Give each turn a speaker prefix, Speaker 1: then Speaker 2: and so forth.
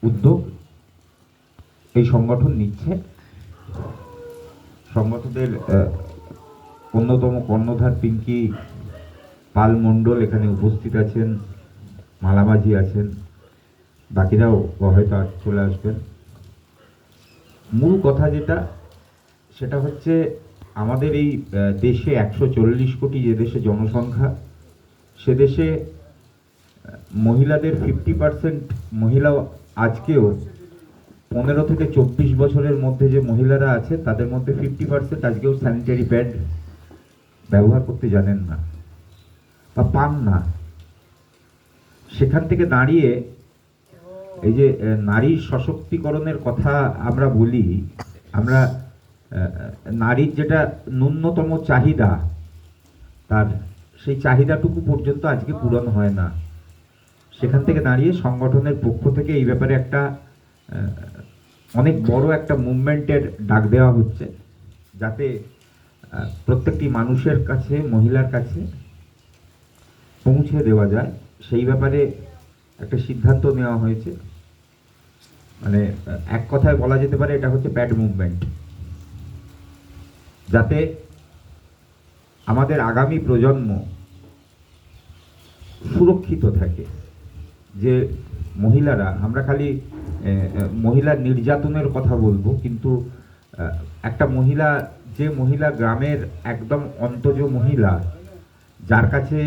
Speaker 1: উদ্যোগ এই সংগঠন নিচ্ছে। সংগঠনের অন্যতম কর্ণধার পিঙ্কি পাল মণ্ডল এখানে উপস্থিত আছেন, মালামাঝি আছেন, বাকিরাও হয়তো চলে আসবেন। মূল কথা যেটা, সেটা হচ্ছে আমাদের এই দেশে 140 কোটি যে দেশে জনসংখ্যা, সে দেশে মহিলাদের 50% মহিলা আজকেও 15 থেকে 24 বছরের মধ্যে যে মহিলারা আছে তাদের মধ্যে 50% আজকেও স্যানিটারি প্যাড ব্যবহার করতে জানেন না বা পান না। সেখান থেকে দাঁড়িয়ে এই যে নারীর সশক্তিকরণের কথা আমরা বলি, আমরা নারীর যেটা ন্যূনতম চাহিদা, তার সেই চাহিদাটুকু পর্যন্ত আজকে পূরণ হয় না। সেখান থেকে দাঁড়িয়ে সংগঠনের পক্ষ থেকে এই ব্যাপারে একটা অনেক বড় একটা মুভমেন্টের ডাক দেওয়া হচ্ছে, যাতে প্রত্যেকটি মানুষের কাছে, মহিলার কাছে পৌঁছে দেওয়া যায়। সেই ব্যাপারে একটা সিদ্ধান্ত নেওয়া হয়েছে। মানে এক কথায় বলা যেতে পারে এটা হচ্ছে প্যাড মুভমেন্ট, যাতে আমাদের আগামী প্রজন্ম সুরক্ষিত থাকে। যে মহিলারা, আমরা খালি মহিলা নির্যাতনের কথা বলবো, কিন্তু একটা মহিলা, যে মহিলা গ্রামের একদম অন্তজ মহিলা, যার কাছে